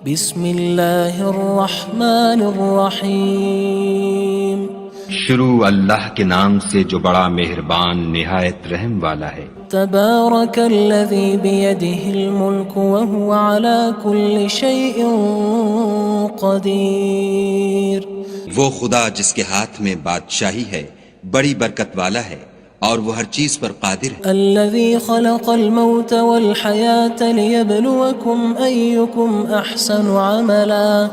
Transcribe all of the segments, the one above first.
بسم اللہ الرحمن الرحیم شروع اللہ کے نام سے جو بڑا مہربان نہایت رحم والا ہے۔ تبارک الذی بیدہ الملک وہو علی کل شیء قدیر۔ وہ خدا جس کے ہاتھ میں بادشاہی ہے بڑی برکت والا ہے اور وہ ہر چیز پر قادر ہے۔ الذی خلق الموت والحیاة لیبلوکم ایکم احسن عملا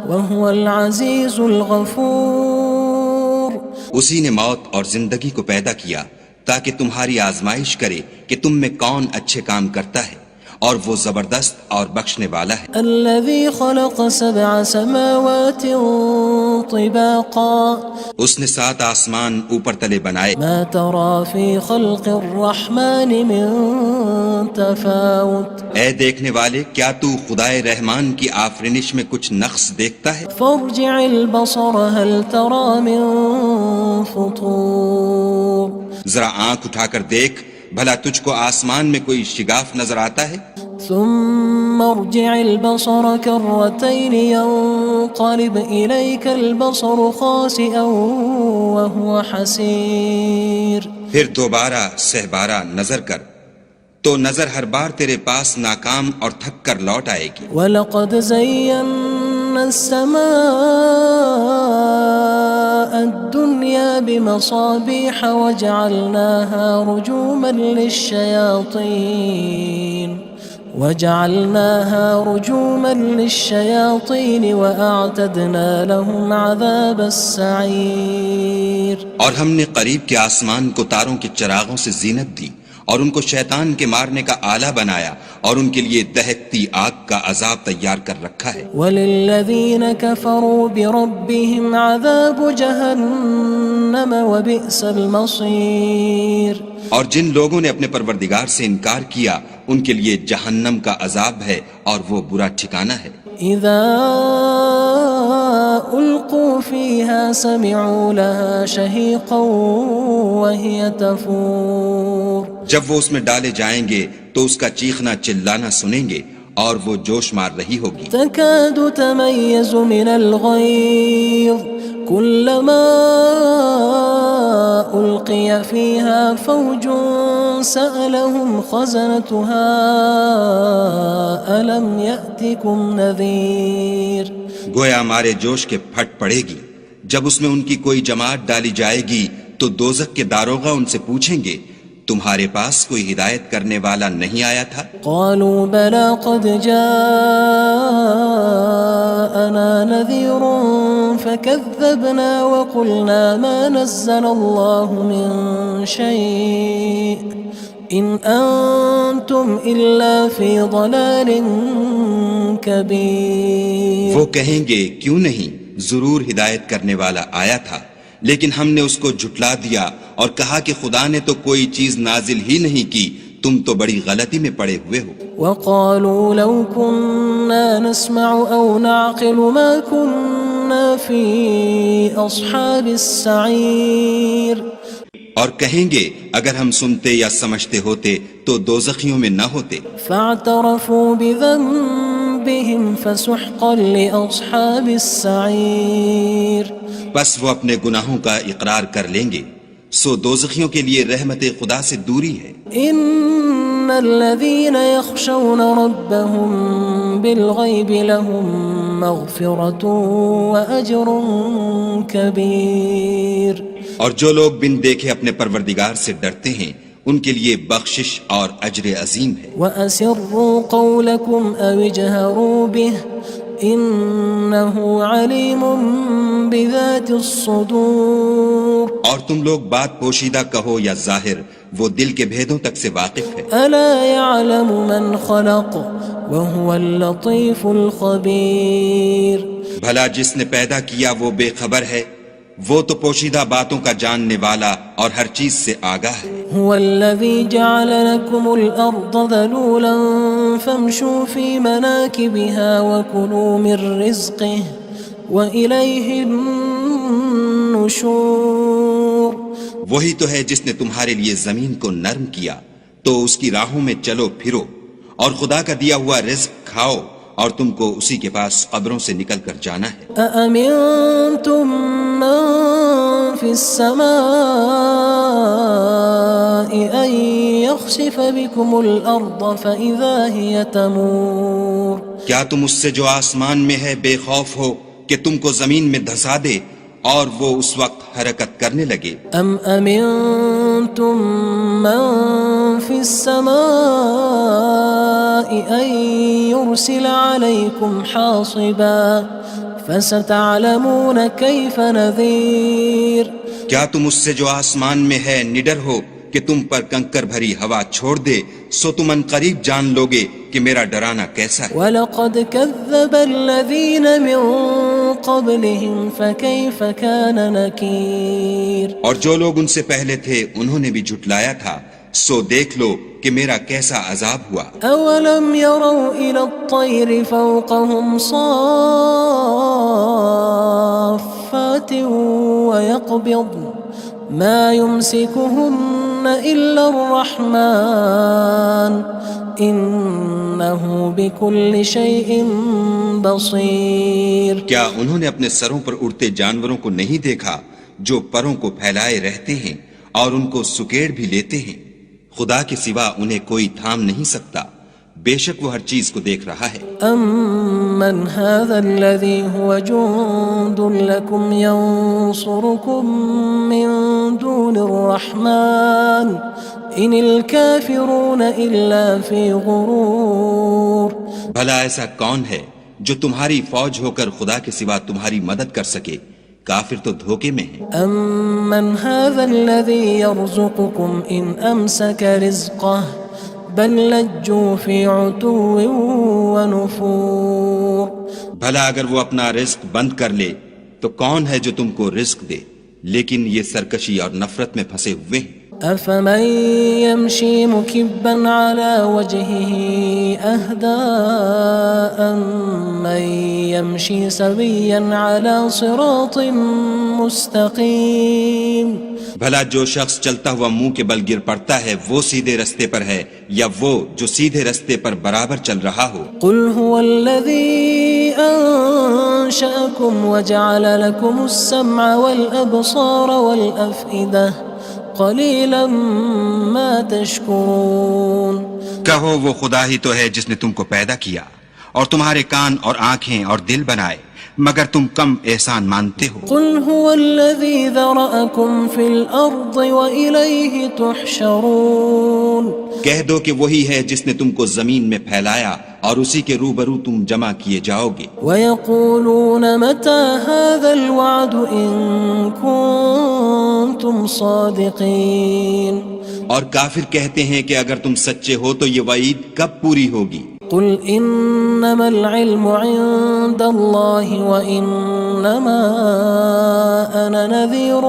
وہو العزیز الغفور۔ اسی نے موت اور زندگی کو پیدا کیا تاکہ تمہاری آزمائش کرے کہ تم میں کون اچھے کام کرتا ہے، اور وہ زبردست اور بخشنے والا ہے۔ الذي خلق سبع سماوات طباقا اس نے 7 آسمان اوپر تلے بنائے، ما ترى في خلق الرحمن من تفاوت اے دیکھنے والے کیا تو خدائے رحمان کی آفرینش میں کچھ نقص دیکھتا ہے؟ فارجع البصر هل ترى من فطور۔ ذرا آنکھ اٹھا کر دیکھ بھلا تجھ کو آسمان میں کوئی شگاف نظر آتا ہے؟ ثم ارجع البصر كرتين ينقلب إليك البصر خاسئا وهو حسير۔ پھر دوبارہ سہبارہ نظر کر تو نظر ہر بار تیرے پاس ناکام اور تھک کر لوٹ آئے گی۔ وَلَقَدْ زَيَّنَّا السَّمَاءَ الدُّنْيَا بِمَصَابِيحَ وَجَعَلْنَاهَا رُجُومًا لِلشَّيَاطِينِ وَأَعْتَدْنَا لَهُمْ عَذَابَ السَّعِيرِ۔ اور ہم نے قریب کے آسمان کو تاروں کے چراغوں سے زینت دی اور ان کو شیطان کے مارنے کا آلہ بنایا اور ان کے لیے دہکتی آگ کا عذاب تیار کر رکھا ہے۔ وَلِلَّذِينَ كَفَرُوا بِرَبِّهِمْ عَذَابُ جَهَنَّمَ وَبِئْسَ الْمَصِيرُ۔ اور جن لوگوں نے اپنے پروردگار سے انکار کیا ان کے لیے جہنم کا عذاب ہے اور وہ برا ٹھکانہ ہے۔ اذا القوا فيها سمعوا لها شهيقا وهي تفور۔ جب وہ اس میں ڈالے جائیں گے تو اس کا چیخنا چلانا سنیں گے اور وہ جوش مار رہی ہوگی۔ تكاد تميز من الغيظ كلما ألقي فيها فوج سألهم خزنتها ألم يأتكم نذير۔ گویا ہمارے جوش کے پھٹ پڑے گی جب اس میں ان کی کوئی جماعت ڈالی جائے گی تو دوزخ کے داروغہ ان سے پوچھیں گے تمہارے پاس کوئی ہدایت کرنے والا نہیں آیا تھا؟ قالوا بلى قد جاءنا نذير فكذبنا وقلنا ما نزل الله من شيء إن أنتم إلا في ضلال كبير۔ وہ کہیں گے کیوں نہیں، ضرور ہدایت کرنے والا آیا تھا، لیکن ہم نے اس کو جھٹلا دیا اور کہا کہ خدا نے تو کوئی چیز نازل ہی نہیں کی، تم تو بڑی غلطی میں پڑے ہوئے ہو۔ وقالوا لو كنا نسمع أو نعقل ما كنا في أصحاب السعير۔ اور کہیں گے اگر ہم سنتے یا سمجھتے ہوتے تو دوزخیوں میں نہ ہوتے۔ فاعترفوا بذنبهم فسحقا لأصحاب السعير۔ بس وہ اپنے گناہوں کا اقرار کر لیں گے، سو دوزخیوں کے لیے رحمت خدا سے دوری ہے۔ ان الذين يخشون ربهم بالغيب لهم مغفرة وأجر كبير۔ اور جو لوگ بن دیکھے اپنے پروردگار سے ڈرتے ہیں ان کے لیے بخشش اور اجر عظیم ہے۔ وَأَسِرُّوا قَوْلَكُمْ أَوِ اجْهَرُوا بِهِ إِنَّهُ عَلِيمٌ بِذَاتِ الصُّدُورِ۔ اور تم لوگ بات پوشیدہ کہو یا ظاہر، وہ دل کے بھیدوں تک سے واقف ہے۔ أَلَا يَعْلَمُ مَنْ خَلَقَ وَهُوَ اللَّطِيفُ الْخَبِيرُ۔ بھلا جس نے پیدا کیا وہ بے خبر ہے، وہ تو پوشیدہ باتوں کا جاننے والا اور ہر چیز سے آگاہ ہے۔ هو الذي جعل لكم الأرض ذلولا فامشوا في مناكبها وكلوا من رزقه وإليه النشور۔ وہی تو ہے جس نے تمہارے لیے زمین کو نرم کیا تو اس کی راہوں میں چلو پھرو اور خدا کا دیا ہوا رزق کھاؤ اور تم کو اسی کے پاس قبروں سے نکل کر جانا ہے۔ أأمنتم من في السماء أن يخسف بكم الأرض فإذا هي تمور کیا تم اس سے جو آسمان میں ہے بے خوف ہو کہ تم کو زمین میں دھسا دے اور وہ اس وقت حرکت کرنے لگے؟ أم أمنتم من في السماء أن يرسل عليكم حاصبا فستعلمون كيف نذير کیا تم اس سے جو آسمان میں ہے نڈر ہو کہ تم پر کنکر بھری ہوا چھوڑ دے، سو تم ان قریب جان لوگے کہ میرا ڈرانا کیسا ہے۔ وَلَقَدْ كَذَّبَ الَّذِينَ مِن قَبْلِهِمْ فَكَيْفَ كَانَ نَكِيرٌ اور جو لوگ ان سے پہلے تھے انہوں نے بھی جھٹلایا تھا، سو دیکھ لو کہ میرا کیسا عذاب ہوا۔ أَوَلَمْ يَرَوْا إِلَى الطَّيْرِ فَوْقَهُمْ صَافَّاتٍ وَيَقْبِضْنَ مَا يُمْسِكُهُنَّ إِلَّا الرَّحْمَنُ إِنَّهُ بِكُلِّ شَيْءٍ بَصِيرٌ کیا انہوں نے اپنے سروں پر اڑتے جانوروں کو نہیں دیکھا جو پروں کو پھیلائے رہتے ہیں اور ان کو سکیڑ بھی لیتے ہیں؟ خدا کے سوا انہیں کوئی تھام نہیں سکتا، بے شک وہ ہر چیز کو دیکھ رہا ہے۔ أَمَّنْ هَذَا الَّذِي هُوَ جُندٌ لَكُمْ يَنصُرُكُم مِّن دُونِ الرَّحْمَنِ إِنِ الْكَافِرُونَ إِلَّا فِي غُرُورٍ بھلا ایسا کون ہے جو تمہاری فوج ہو کر خدا کے سوا تمہاری مدد کر سکے؟ کافر تو دھوکے میں ہیں۔ أَمَّنْ هَذَا الَّذِي يَرْزُقُكُمْ إِنْ أَمْسَكَ رِزْقَهُ بَلْ لَجُّوا فِي عُتُوٍّ وَنُفُورٍ بھلا اگر وہ اپنا رزق بند کر لے تو کون ہے جو تم کو رزق دے؟ لیکن یہ سرکشی اور نفرت میں پھنسے ہوئے ہیں۔ أَفَمَن يَمْشِي مُكِبًّا عَلَى وَجْهِهِ أَهْدَىٰ أَمَّن يَمْشِي سَوِيًّا عَلَى صِرَاطٍ مُّسْتَقِيمٍ بھلا جو شخص چلتا ہوا منہ کے بل گر پڑتا ہے وہ سیدھے رستے پر ہے یا وہ جو سیدھے رستے پر برابر چل رہا ہو؟ قُلْ هُوَ الَّذِي أَنشَأَكُمْ وَجَعَلَ لَكُمُ السَّمْعَ وَالْأَبْصَارَ وَالْأَفْئِدَةَ قَلِيلًا مَا تَشْكُرُونَ کہو وہ خدا ہی تو ہے جس نے تم کو پیدا کیا اور تمہارے کان اور آنکھیں اور دل بنائے، مگر تم کم احسان مانتے ہو۔ قُلْ هُوَ الَّذِي ذَرَأَكُمْ فِي الْأَرْضِ وَإِلَيْهِ تُحْشَرُونَ کہہ دو کہ وہی ہے جس نے تم کو زمین میں پھیلایا اور اسی کے روبرو تم جمع کیے جاؤ گے۔ وَيَقُولُونَ مَتَى هَذَا الْوَعْدُ إِن كُنتُمْ صَادِقِينَ اور کافر کہتے ہیں کہ اگر تم سچے ہو تو یہ وعید کب پوری ہوگی؟ قُلْ إِنَّمَا الْعِلْمُ عِندَ اللَّهِ وَإِنَّمَا أَنَا نَذِيرٌ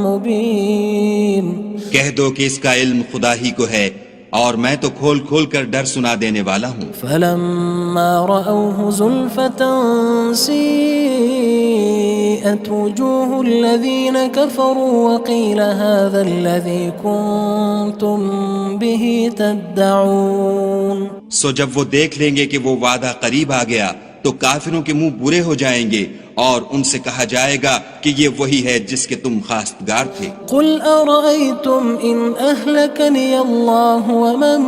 مُّبِينٌ کہہ دو کہ اس کا علم خدا ہی کو ہے اور میں تو کھول کھول کر ڈر سنا دینے والا ہوں۔ فَلَمَّا رَأَوْهُ زُلْفَةً سِيئَتْ وُجُوهُ الَّذِينَ كَفَرُوا وَقِيلَ هَذَا الَّذِي كُنتُم بِهِ تَدَّعُونَ سو جب وہ دیکھ لیں گے کہ وہ وعدہ قریب آ گیا تو کافروں کے منہ برے ہو جائیں گے اور ان سے کہا جائے گا کہ یہ وہی ہے جس کے تم خواستگار تھے۔ قُلْ أَرَأَيْتُمْ إِنْ أَهْلَكَنِيَ اللَّهُ وَمَن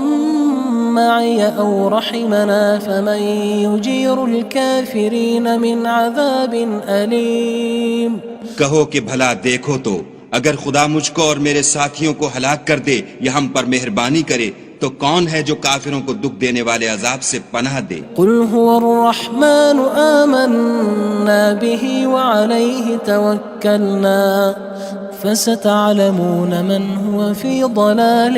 مَّعِيَ أَوْ رَحِمَنَا فَمَن يُجِيرُ الْكَافِرِينَ مِنْ عَذَابٍ أَلِيمٍ کہو کہ بھلا دیکھو تو اگر خدا مجھ کو اور میرے ساتھیوں کو ہلاک کر دے یا ہم پر مہربانی کرے تو کون ہے جو کافروں کو دکھ دینے والے عذاب سے پناہ دے؟ قُلْ هُوَ الرَّحْمَنُ آمَنَّا بِهِ وَعَلَيْهِ تَوَكَّلْنَا فَسَتَعْلَمُونَ مَنْ هُوَ فِي ضَلَالٍ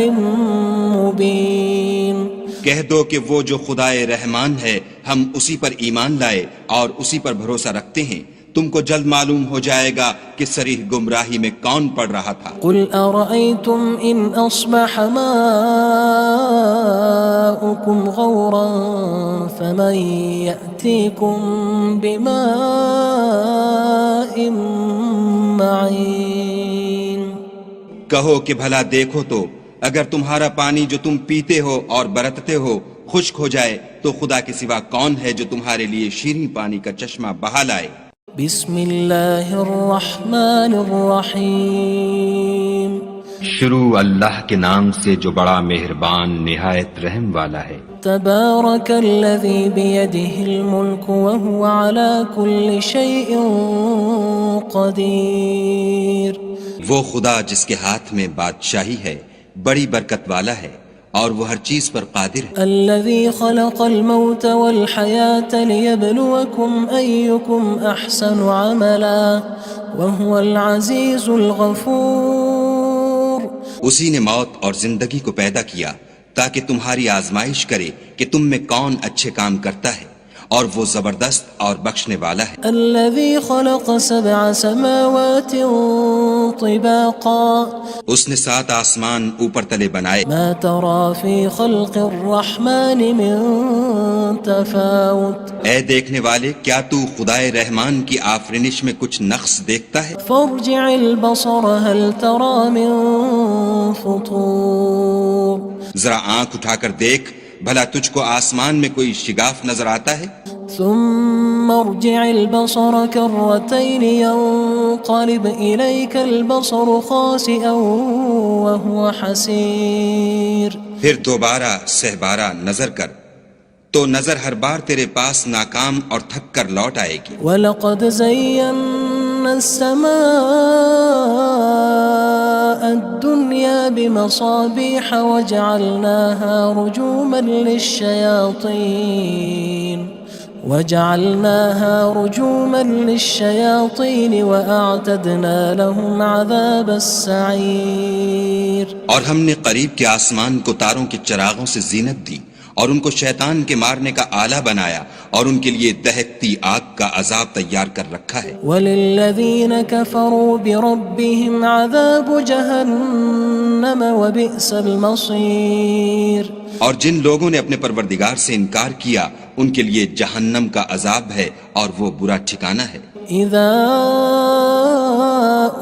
مُّبِينٍ کہہ دو کہ وہ جو خدائے رحمان ہے ہم اسی پر ایمان لائے اور اسی پر بھروسہ رکھتے ہیں، تم کو جلد معلوم ہو جائے گا کہ صریح گمراہی میں کون پڑ رہا تھا۔ قُلْ أَرَأَيْتُمْ إِنْ أَصْبَحَ مَاؤُكُمْ غَوْرًا فَمَن يَأْتِيكُم بِمَاءٍ مَّعِينٍ کہو کہ بھلا دیکھو تو اگر تمہارا پانی جو تم پیتے ہو اور برتتے ہو خشک ہو جائے تو خدا کے سوا کون ہے جو تمہارے لیے شیریں پانی کا چشمہ بہا لائے؟ بسم اللہ الرحمن الرحیم شروع اللہ کے نام سے جو بڑا مہربان نہایت رحم والا ہے۔ تبارک الذی بیدہ الملک وہو علی کل شیء قدیر۔ وہ خدا جس کے ہاتھ میں بادشاہی ہے بڑی برکت والا ہے اور وہ ہر چیز پر قادر ہے۔ الذی خلق الموت والحیاة لیبلوکم ایکم احسن عملا وہو العزیز الغفور۔ اسی نے موت اور زندگی کو پیدا کیا تاکہ تمہاری آزمائش کرے کہ تم میں کون اچھے کام کرتا ہے، اور وہ زبردست اور بخشنے والا ہے۔ الذي خلق 7 سماوات طباقا اس نے 7 آسمان اوپر تلے بنائے، ما ترى في خلق الرحمن من تفاوت اے دیکھنے والے کیا تو خدائے رحمان کی آفرینش میں کچھ نقص دیکھتا ہے؟ فارجع البصر هل ترى من فطور۔ ذرا آنکھ اٹھا کر دیکھ بھلا تجھ کو آسمان میں کوئی شگاف نظر آتا ہے؟ ثم ارجع البصر كرتين ينقلب إليك البصر خاسئا وهو حسير۔ پھر دوبارہ سہبارہ نظر کر تو نظر ہر بار تیرے پاس ناکام اور تھک کر لوٹ آئے گی۔ وَلَقَدْ زَيَّنَّا السَّمَاءَ الدُّنْيَا بِمَصَابِيحَ وَجَعَلْنَاهَا رُجُومًا لِلشَّيَاطِينِ وَأَعْتَدْنَا لَهُمْ عَذَابَ السَّعِيرِ۔ اور ہم نے قریب کے آسمان کو تاروں کے چراغوں سے زینت دی اور ان کو شیطان کے مارنے کا آلہ بنایا اور ان کے لیے دہکتی آگ کا عذاب تیار کر رکھا ہے۔ وَلِلَّذِينَ كَفَرُوا بِرَبِّهِمْ عَذَابُ جَهَنَّمَ وَبِئْسَ الْمَصِيرُ۔ اور جن لوگوں نے اپنے پروردگار سے انکار کیا ان کے لیے جہنم کا عذاب ہے اور وہ برا ٹھکانہ ہے۔ اذا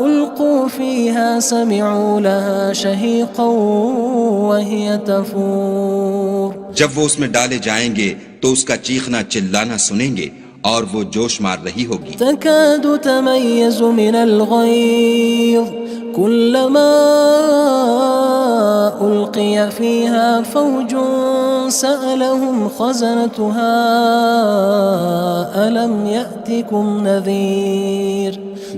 القوا فيها سمعوا لها شهيقا وهي تفور۔ جب وہ اس میں ڈالے جائیں گے تو اس کا چیخنا چلانا سنیں گے اور وہ جوش مار رہی ہوگی۔ تكاد تميز من الغيظ كلما ألقي فيها فوج سألهم خزنتها ألم يأتكم نذير۔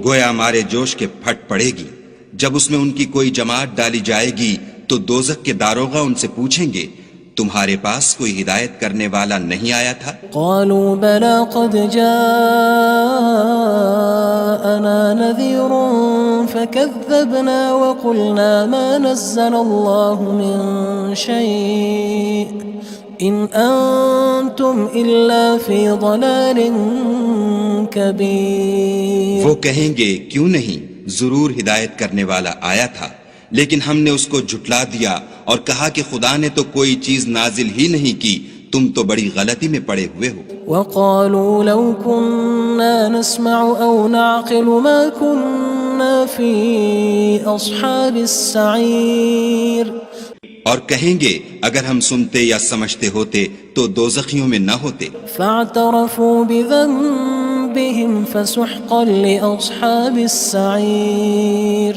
گویا مارے جوش کے پھٹ پڑے گی۔ جب اس میں ان کی کوئی جماعت ڈالی جائے گی تو دوزخ کے داروغہ ان سے پوچھیں گے تمہارے پاس کوئی ہدایت کرنے والا نہیں آیا تھا؟ قالوا بلى قد جاءنا نذير فكذبنا وقلنا ما نزل الله من شيء إن أنتم إلا في ضلال كبير۔ وہ کہیں گے کیوں نہیں، ضرور ہدایت کرنے والا آیا تھا، لیکن ہم نے اس کو جھٹلا دیا اور کہا کہ خدا نے تو کوئی چیز نازل ہی نہیں کی، تم تو بڑی غلطی میں پڑے ہوئے ہو۔ وقالوا لو كنا نسمع أو نعقل ما كنا في أصحاب السعير۔ اور کہیں گے اگر ہم سنتے یا سمجھتے ہوتے تو دوزخیوں میں نہ ہوتے۔ فاعترفوا بذنبهم فسحقا لأصحاب السعير۔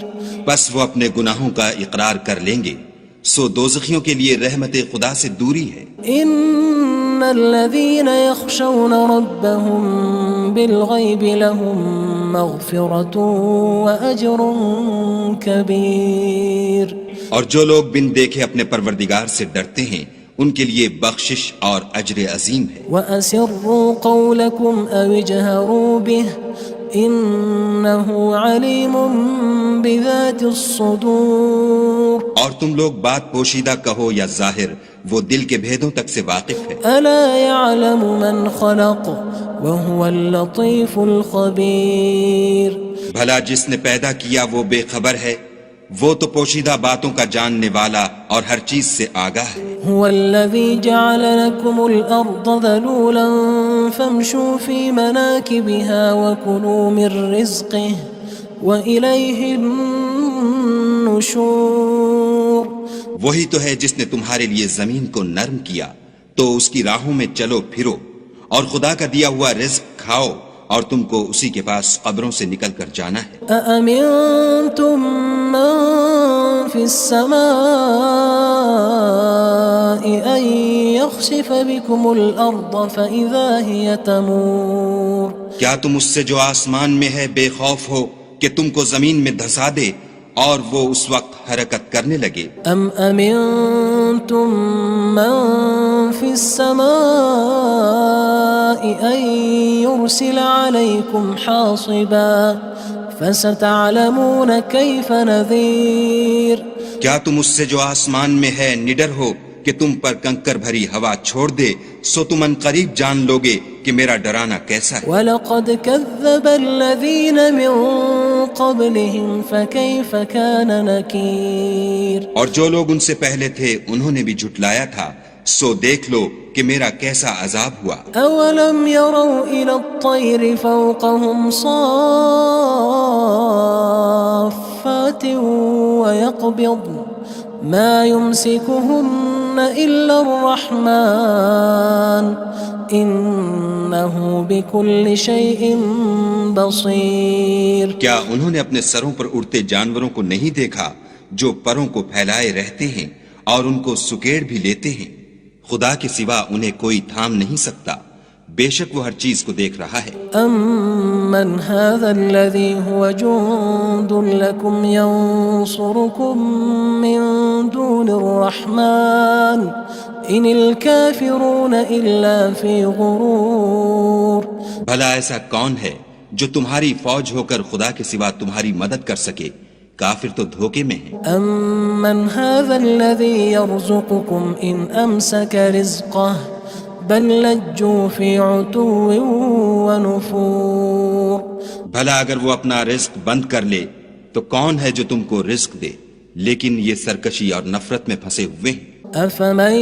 بس وہ اپنے گناہوں کا اقرار کر لیں گے، سو دوزخیوں کے لیے رحمت خدا سے دوری ہے۔ ان الذين يخشون ربهم بالغيب لهم مغفرة وأجر كبير۔ اور جو لوگ بن دیکھے اپنے پروردگار سے ڈرتے ہیں ان کے لیے بخشش اور اجر عظیم ہے۔ وَأَسِرُّوا قَوْلَكُمْ أَوِ اجْهَرُوا بِهِ إِنَّهُ عَلِيمٌ بِذَاتِ الصُّدُورِ۔ اور تم لوگ بات پوشیدہ کہو یا ظاہر، وہ دل کے بھیدوں تک سے واقف ہے۔ أَلَا يَعْلَمُ مَنْ خَلَقَ وَهُوَ اللَّطِيفُ الْخَبِيرُ۔ بھلا جس نے پیدا کیا وہ بے خبر ہے، وہ تو پوشیدہ باتوں کا جاننے والا اور ہر چیز سے آگاہ ہے۔ هو الذي جعل لكم الأرض ذلولا فامشوا في مناكبها وكلوا من رزقه وإليه النشور۔ وہی تو ہے جس نے تمہارے لیے زمین کو نرم کیا، تو اس کی راہوں میں چلو پھرو اور خدا کا دیا ہوا رزق کھاؤ اور تم کو اسی کے پاس قبروں سے نکل کر جانا ہے۔ أأمنتم من في السماء أن يخسف بكم الأرض فإذا هي تمور کیا تم اس سے جو آسمان میں ہے بے خوف ہو کہ تم کو زمین میں دھسا دے اور وہ اس وقت حرکت کرنے لگے؟ أم أمنتم من في السماء أن يرسل عليكم حاصبا فستعلمون كيف نذير کیا تم اس سے جو آسمان میں ہے نڈر ہو کہ تم پر کنکر بھری ہوا چھوڑ دے، سو تم ان قریب جان لوگے کہ میرا ڈرانا کیسا ہے۔ وَلَقَدْ كَذَّبَ الَّذِينَ مِن قَبْلِهِمْ فَكَيْفَ كَانَ نَكِيرٌ اور جو لوگ ان سے پہلے تھے انہوں نے بھی جھٹلایا تھا، سو دیکھ لو کہ میرا کیسا عذاب ہوا۔ أَوَلَمْ يَرَوْا إِلَى الطَّيْرِ فَوْقَهُمْ صَافَّاتٍ وَيَقْبِضْنَ مَا يُمْسِكُهُنَّ إِلَّا الرَّحْمَنُ إِنَّهُ بِكُلِّ شَيْءٍ بَصِيرٌ کیا انہوں نے اپنے سروں پر اڑتے جانوروں کو نہیں دیکھا جو پروں کو پھیلائے رہتے ہیں اور ان کو سکیڑ بھی لیتے ہیں؟ خدا کے سوا انہیں کوئی تھام نہیں سکتا، بے شک وہ ہر چیز کو دیکھ رہا ہے۔ أَمَّنْ هَذَا الَّذِي هُوَ جُندٌ لَكُمْ يَنصُرُكُم مِّن دُونِ الرَّحْمَنِ إِنِ الْكَافِرُونَ إِلَّا فِي غُرُورٍ بھلا ایسا کون ہے جو تمہاری فوج ہو کر خدا کے سوا تمہاری مدد کر سکے؟ کافر تو دھوکے میں ہیں۔ أَمَّنْ هَذَا الَّذِي يَرْزُقُكُمْ إِنْ أَمْسَكَ رِزْقَهُ بَلْ لَجُّوا فِي عُتُوٍّ وَنُفُورٍ بھلا اگر وہ اپنا رزق بند کر لے تو کون ہے جو تم کو رزق دے؟ لیکن یہ سرکشی اور نفرت میں پھنسے ہوئے ہیں۔ أَفَمَن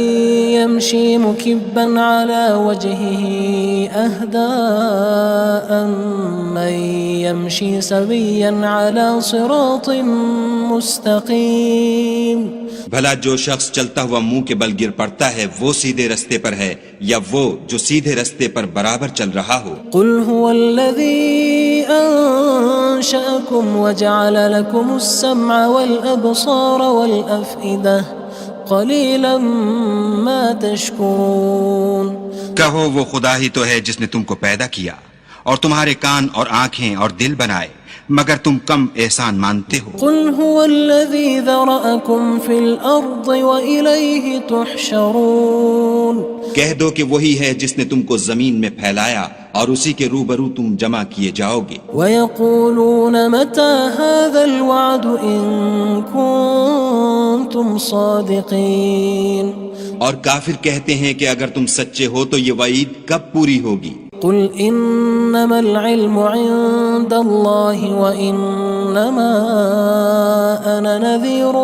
يَمْشِي مُكِبًّا عَلَى وَجْهِهِ أَهْدَىٰ أَمَّن يَمْشِي سَوِيًّا عَلَى صِرَاطٍ مُّسْتَقِيمٍ بھلا جو شخص چلتا ہوا منہ کے بل گر پڑتا ہے وہ سیدھے رستے پر ہے یا وہ جو سیدھے رستے پر برابر چل رہا ہو؟ قُلْ هُوَ الَّذِي أَنشَأَكُمْ وَجَعَلَ لَكُمُ السَّمْعَ وَالْأَبْصَارَ وَالْأَفْئِدَةَ قَلِيلًا مَا تَشْكُرُونَ کہو وہ خدا ہی تو ہے جس نے تم کو پیدا کیا اور تمہارے کان اور آنکھیں اور دل بنائے، مگر تم کم احسان مانتے ہو۔ قُلْ هُوَ الَّذِي ذَرَأَكُمْ فِي الْأَرْضِ وَإِلَيْهِ تُحْشَرُونَ کہہ دو کہ وہی ہے جس نے تم کو زمین میں پھیلایا اور اسی کے روبرو تم جمع کیے جاؤ گے۔ وَيَقُولُونَ مَتَى هَذَا الْوَعْدُ إِن كُنتُمْ صَادِقِينَ اور کافر کہتے ہیں کہ اگر تم سچے ہو تو یہ وعید کب پوری ہوگی؟ قُلْ إِنَّمَا الْعِلْمُ عِندَ اللَّهِ وَإِنَّمَا أَنَا نَذِيرٌ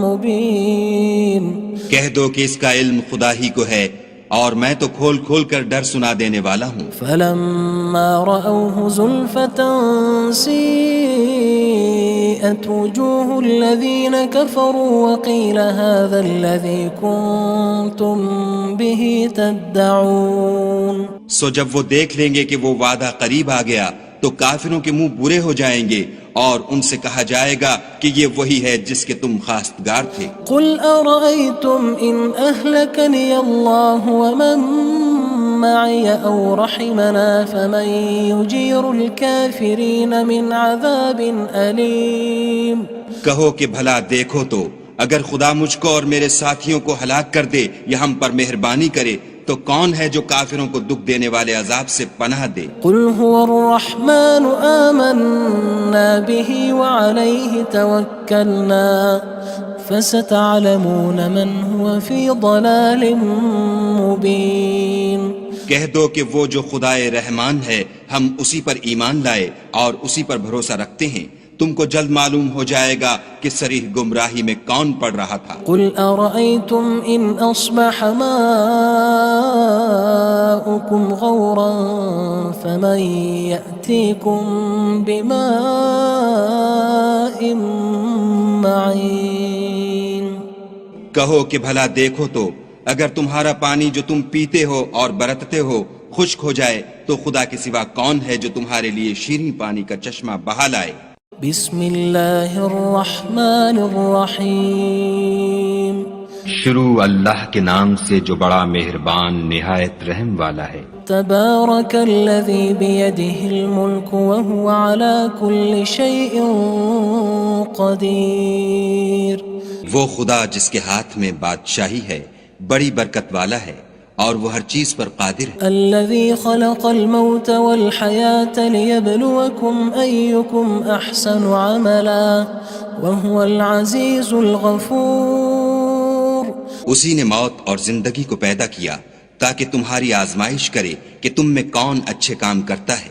مُّبِينٌ کہہ دو کہ اس کا علم خدا ہی کو ہے اور میں تو کھول کھول کر ڈر سنا دینے والا ہوں۔ فَلَمَّا رَأَوْهُ زُلْفَةً سِيئَتْ وُجُوهُ الَّذِينَ كَفَرُوا وَقِيلَ هَذَا الَّذِي كُنتُم بِهِ تَدَّعُونَ سو جب وہ دیکھ لیں گے کہ وہ وعدہ قریب آ گیا تو کافروں کے منہ برے ہو جائیں گے اور ان سے کہا جائے گا کہ یہ وہی ہے جس کے تم خواستگار تھے۔ قُلْ أَرَأَيْتُمْ إِنْ أَهْلَكَنِيَ اللَّهُ وَمَن مَّعِيَ أَوْ رَحِمَنَا فَمَن يُجِيرُ الْكَافِرِينَ مِنْ عَذَابٍ أَلِيمٍ کہو کہ بھلا دیکھو تو اگر خدا مجھ کو اور میرے ساتھیوں کو ہلاک کر دے یا ہم پر مہربانی کرے تو کون ہے جو کافروں کو دکھ دینے والے عذاب سے پناہ دے؟ قُلْ هُوَ الرَّحْمَنُ آمَنَّا بِهِ وَعَلَيْهِ تَوَكَّلْنَا فَسَتَعْلَمُونَ مَنْ هُوَ فِي ضَلَالٍ مُّبِينٍ کہہ دو کہ وہ جو خدائے رحمان ہے ہم اسی پر ایمان لائے اور اسی پر بھروسہ رکھتے ہیں، تم کو جلد معلوم ہو جائے گا کہ صریح گمراہی میں کون پڑ رہا تھا۔ قُلْ أَرَأَيْتُمْ إِنْ أَصْبَحَ مَاؤُكُمْ غَوْرًا فَمَن يَأْتِيكُم بِمَاءٍ مَّعِينٍ کہو کہ بھلا دیکھو تو اگر تمہارا پانی جو تم پیتے ہو اور برتتے ہو خشک ہو جائے تو خدا کے سوا کون ہے جو تمہارے لیے شیریں پانی کا چشمہ بہا لائے؟ بسم اللہ الرحمن الرحیم شروع اللہ کے نام سے جو بڑا مہربان نہایت رحم والا ہے۔ تبارک الذی بیدہ الملک وہو علی کل شیء قدیر۔ وہ خدا جس کے ہاتھ میں بادشاہی ہے بڑی برکت والا ہے اور وہ ہر چیز پر قادر ہے۔ الذی خلق الموت والحیاة لیبلوکم ایکم احسن عملا وہو العزیز الغفور۔ اسی نے موت اور زندگی کو پیدا کیا تاکہ تمہاری آزمائش کرے کہ تم میں کون اچھے کام کرتا ہے،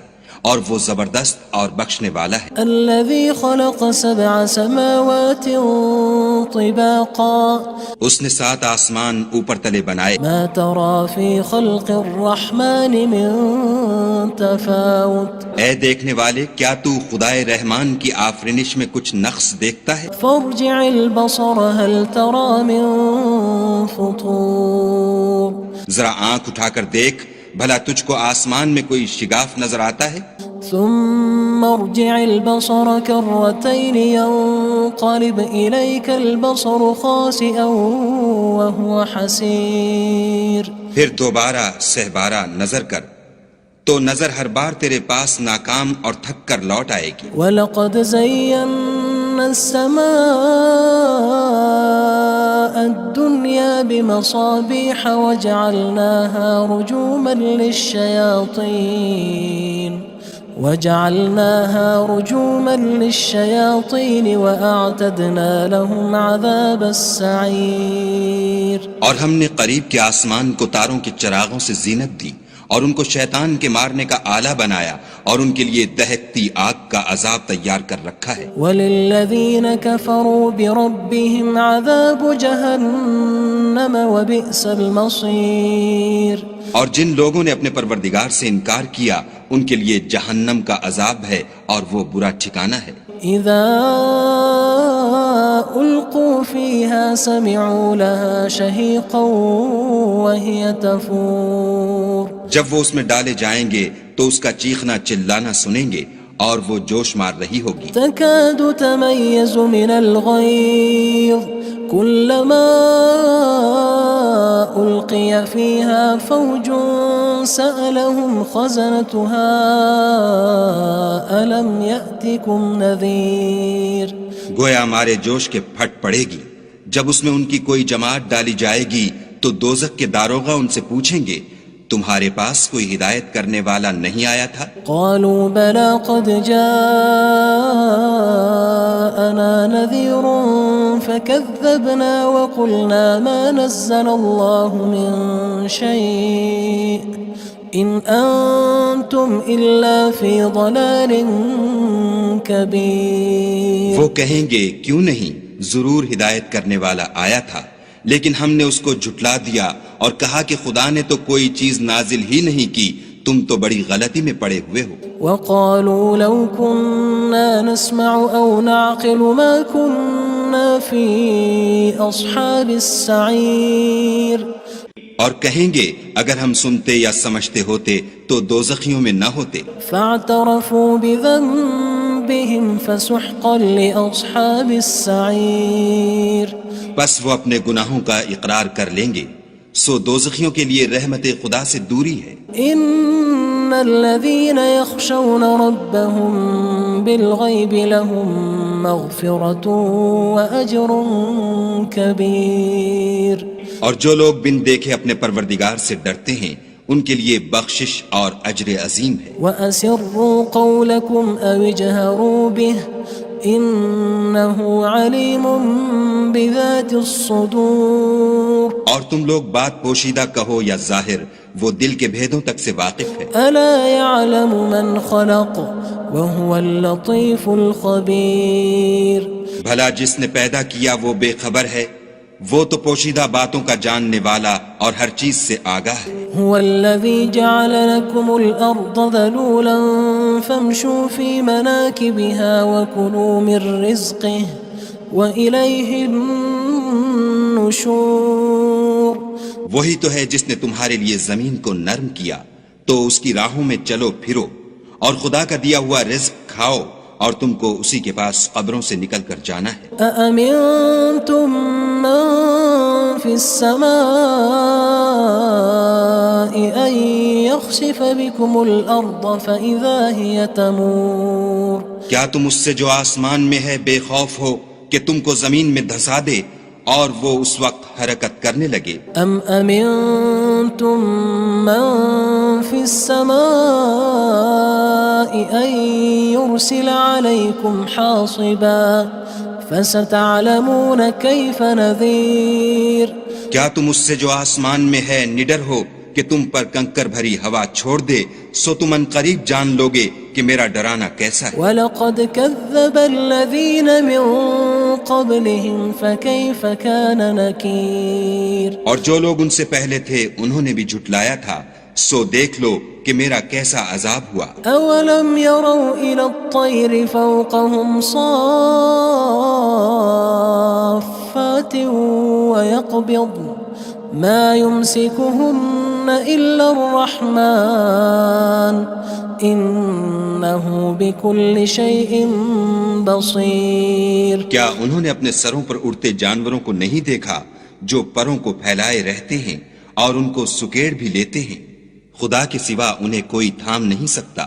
اور وہ زبردست اور بخشنے والا ہے۔ الذي خلق سبع سماوات طباقا اس نے 7 آسمان اوپر تلے بنائے، ما ترى في خلق الرحمن من تفاوت اے دیکھنے والے کیا تو خدائے رحمان کی آفرینش میں کچھ نقص دیکھتا ہے؟ فارجع البصر هل ترى من فطور۔ ذرا آنکھ اٹھا کر دیکھ بھلا تجھ کو آسمان میں کوئی شگاف نظر آتا ہے؟ ثم ارجع البصر كرتين ينقلب إليك البصر خاسئا وهو حسير۔ پھر دوبارہ سہبارہ نظر کر تو نظر ہر بار تیرے پاس ناکام اور تھک کر لوٹ آئے گی۔ وَلَقَدْ زَيَّنَّا السَّمَاءَ الدُّنْيَا بِمَصَابِيحَ وَجَعَلْنَاهَا رُجُومًا لِلشَّيَاطِينِ وَأَعْتَدْنَا لَهُمْ عَذَابَ السَّعِيرِ۔ اور ہم نے قریب کے آسمان کو تاروں کے چراغوں سے زینت دی اور ان کو شیطان کے مارنے کا آلہ بنایا اور ان کے لیے دہکتی آگ کا عذاب تیار کر رکھا ہے۔ وَلِلَّذِينَ كَفَرُوا بِرَبِّهِمْ عَذَابُ جَهَنَّمَ وَبِئْسَ الْمَصِيرُ۔ اور جن لوگوں نے اپنے پروردگار سے انکار کیا ان کے لیے جہنم کا عذاب ہے اور وہ برا ٹھکانہ ہے۔ اذا القوا فيها سمعوا لها شهيقا وهي تفور۔ جب وہ اس میں ڈالے جائیں گے تو اس کا چیخنا چلانا سنیں گے اور وہ جوش مار رہی ہوگی۔ تكاد تميز من الغيظ كلما ألقي فيها فوج سألهم خزنتها ألم يأتكم نذير۔ گویا ہمارے جوش کے پھٹ پڑے گی جب اس میں ان کی کوئی جماعت ڈالی جائے گی تو دوزخ کے داروغہ ان سے پوچھیں گے تمہارے پاس کوئی ہدایت کرنے والا نہیں آیا تھا؟ قالوا بلى قد جاءنا نذير فكذبنا وقلنا ما نزل الله من شيء إن أنتم إلا في ضلال كبير۔ وہ کہیں گے کیوں نہیں، ضرور ہدایت کرنے والا آیا تھا، لیکن ہم نے اس کو جھٹلا دیا اور کہا کہ خدا نے تو کوئی چیز نازل ہی نہیں کی، تم تو بڑی غلطی میں پڑے ہوئے ہو۔ وقالوا لو كنا نسمع أو نعقل ما كنا في أصحاب السعير۔ اور کہیں گے اگر ہم سنتے یا سمجھتے ہوتے تو دوزخیوں میں نہ ہوتے۔ فاعترفوا بذنبهم فسحقا لأصحاب السعير۔ بس وہ اپنے گناہوں کا اقرار کر لیں گے، سو دوزخیوں کے لیے رحمت خدا سے دوری ہے۔ ان الذين يخشون ربهم بالغيب لهم مغفرة وأجر كبير۔ اور جو لوگ بن دیکھے اپنے پروردگار سے ڈرتے ہیں ان کے لیے بخشش اور اجر عظیم ہے۔ وَأَسِرُّوا قَوْلَكُمْ أَوِ اجْهَرُوا بِهِ إِنَّهُ عَلِيمٌ بِذَاتِ الصُّدُورِ۔ اور تم لوگ بات پوشیدہ کہو یا ظاہر، وہ دل کے بھیدوں تک سے واقف ہے۔ أَلَا يَعْلَمُ مَنْ خَلَقَ وَهُوَ اللَّطِيفُ الْخَبِيرُ۔ بھلا جس نے پیدا کیا وہ بے خبر ہے، وہ تو پوشیدہ باتوں کا جاننے والا اور ہر چیز سے آگاہ ہے۔ هو الذي جعل لكم الأرض ذلولا فامشوا في مناكبها وكلوا من رزقه وإليه النشور۔ وہی تو ہے جس نے تمہارے لیے زمین کو نرم کیا تو اس کی راہوں میں چلو پھرو اور خدا کا دیا ہوا رزق کھاؤ اور تم کو اسی کے پاس قبروں سے نکل کر جانا ہے أأمنتم من في السماء أن يخسف بكم الأرض فإذا هي تمور کیا تم اس سے جو آسمان میں ہے بے خوف ہو کہ تم کو زمین میں دھسا دے اور وہ اس وقت حرکت کرنے لگے أم أمنتم من في السماء أن يرسل عليكم حاصبا فستعلمون كيف نذير کیا تم اس سے جو آسمان میں ہے نڈر ہو کہ تم پر کنکر بھری ہوا چھوڑ دے سو تم ان قریب جان لوگے کہ میرا ڈرانا کیسا ہے وَلَقَدْ كَذَّبَ الَّذِينَ مِن قَبْلِهِمْ فَكَيْفَ كَانَ نَكِيرٌ اور جو لوگ ان سے پہلے تھے انہوں نے بھی جھٹلایا تھا سو دیکھ لو کہ میرا کیسا عذاب ہوا أَوَلَمْ يَرَوْا إِلَى الطَّيْرِ فَوْقَهُمْ صَافَّاتٍ وَيَقْبِضْنَ مَا يُمْسِكُهُنَّ إِلَّا الرَّحْمَنُ إِنَّهُ بِكُلِّ شَيْءٍ بَصِيرٌ کیا انہوں نے اپنے سروں پر اڑتے جانوروں کو نہیں دیکھا جو پروں کو پھیلائے رہتے ہیں اور ان کو سکیڑ بھی لیتے ہیں خدا کے سوا انہیں کوئی تھام نہیں سکتا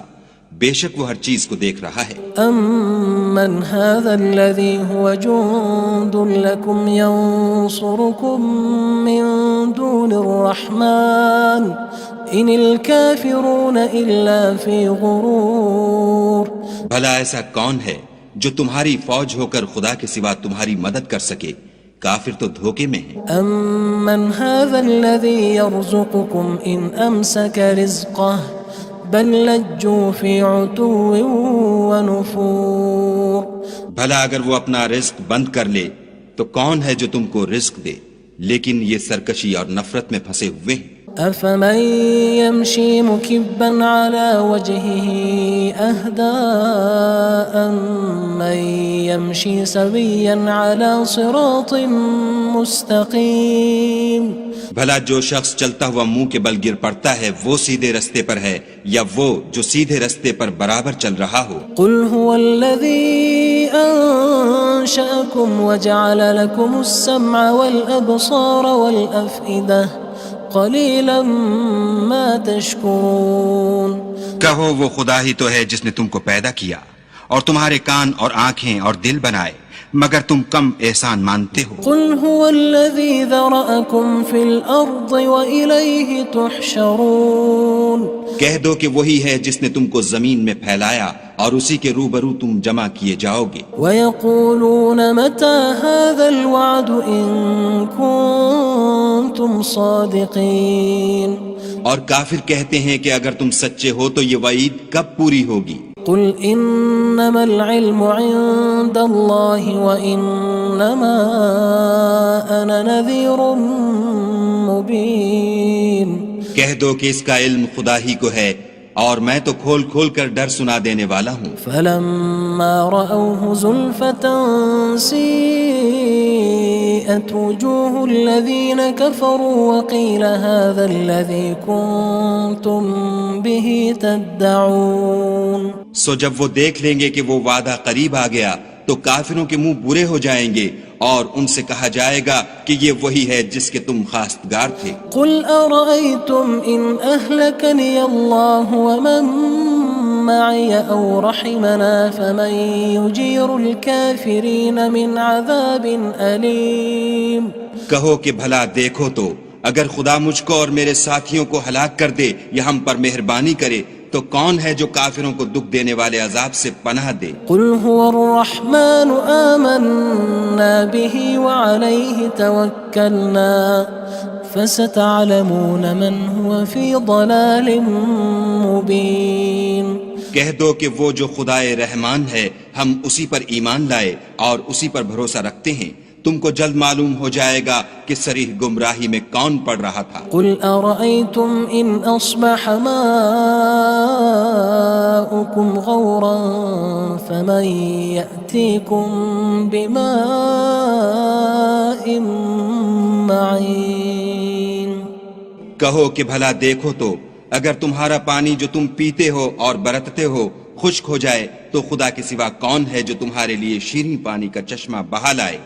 بے شک وہ ہر چیز کو دیکھ رہا ہے أَمَّنْ هَذَا الَّذِي هُوَ جُندٌ لَكُمْ يَنصُرُكُم مِّن دُونِ الرَّحْمَنِ إِنِ الْكَافِرُونَ إِلَّا فِي غُرُورٍ بھلا ایسا کون ہے جو تمہاری فوج ہو کر خدا کے سوا تمہاری مدد کر سکے کافر تو دھوکے میں ہیں أَمَّنْ هَذَا الَّذِي يَرْزُقُكُمْ إِنْ أَمْسَكَ رِزْقَهُ بَلْ لَجُّوا فِي عُتُوٍّ وَنُفُورٍ بھلا اگر وہ اپنا رزق بند کر لے تو کون ہے جو تم کو رزق دے لیکن یہ سرکشی اور نفرت میں پھنسے ہوئے ہیں أَفَمَن يَمْشِي مُكِبًّا عَلَى وَجْهِهِ أَهْدَىٰ أَمَّن يَمْشِي سَوِيًّا عَلَى صِرَاطٍ مُّسْتَقِيمٍ بھلا جو شخص چلتا ہوا منہ کے بل گر پڑتا ہے وہ سیدھے رستے پر ہے یا وہ جو سیدھے رستے پر برابر چل رہا ہو قُلْ هُوَ الَّذِي أَنشَأَكُمْ وَجَعَلَ لَكُمُ السَّمْعَ وَالْأَبْصَارَ وَالْأَفْئِدَةَ قَلِيلًا مَا تَشْكُرُونَ کہو وہ خدا ہی تو ہے جس نے تم کو پیدا کیا اور تمہارے کان اور آنکھیں اور دل بنائے مگر تم کم احسان مانتے ہو قُلْ هُوَ الَّذِي ذَرَأَكُمْ فِي الْأَرْضِ وَإِلَيْهِ تُحْشَرُونَ کہہ دو کہ وہی ہے جس نے تم کو زمین میں پھیلایا اور اسی کے روبرو تم جمع کیے جاؤ گے وَيَقُولُونَ مَتَى هَذَا الْوَعْدُ إِن كُنتُمْ صَادِقِينَ اور کافر کہتے ہیں کہ اگر تم سچے ہو تو یہ وعید کب پوری ہوگی قُلْ إِنَّمَا الْعِلْمُ عِندَ اللَّهِ وَإِنَّمَا أَنَا نَذِيرٌ مُّبِينٌ کہہ دو کہ اس کا علم خدا ہی کو ہے اور میں تو کھول کھول کر ڈر سنا دینے والا ہوں فَلَمَّا رَأَوْهُ زُلْفَةً سِيئَتْ وُجُوهُ الَّذِينَ كَفَرُوا وَقِيلَ هَذَا الَّذِي كُنتُم بِهِ تَدَّعُونَ سو جب وہ دیکھ لیں گے کہ وہ وعدہ قریب آ گیا تو کافروں کے منہ برے ہو جائیں گے اور ان سے کہا جائے گا کہ یہ وہی ہے جس کے تم خواستگار تھے قُلْ أَرَأَيْتُمْ إِنْ أَهْلَكَنِيَ اللَّهُ وَمَن مَّعِيَ أَوْ رَحِمَنَا فَمَن يُجِيرُ الْكَافِرِينَ مِنْ عَذَابٍ أَلِيمٍ کہو کہ بھلا دیکھو تو اگر خدا مجھ کو اور میرے ساتھیوں کو ہلاک کر دے یا ہم پر مہربانی کرے تو کون ہے جو کافروں کو دکھ دینے والے عذاب سے پناہ دے قُلْ هُوَ الرَّحْمَنُ آمَنَّا بِهِ وَعَلَيْهِ تَوَكَّلْنَا فَسَتَعْلَمُونَ مَنْ هُوَ فِي ضَلَالٍ مُّبِينٍ کہہ دو کہ وہ جو خدائے رحمان ہے ہم اسی پر ایمان لائے اور اسی پر بھروسہ رکھتے ہیں تم کو جلد معلوم ہو جائے گا کہ صریح گمراہی میں کون پڑ رہا تھا قُلْ أَرَأَيْتُمْ إِنْ أَصْبَحَ مَاؤُكُمْ غَوْرًا فَمَن يَأْتِيكُم بِمَاءٍ مَّعِينٍ کہو کہ بھلا دیکھو تو اگر تمہارا پانی جو تم پیتے ہو اور برتتے ہو خشک ہو جائے تو خدا کے سوا کون ہے جو تمہارے لیے شیریں پانی کا چشمہ بہا لائے؟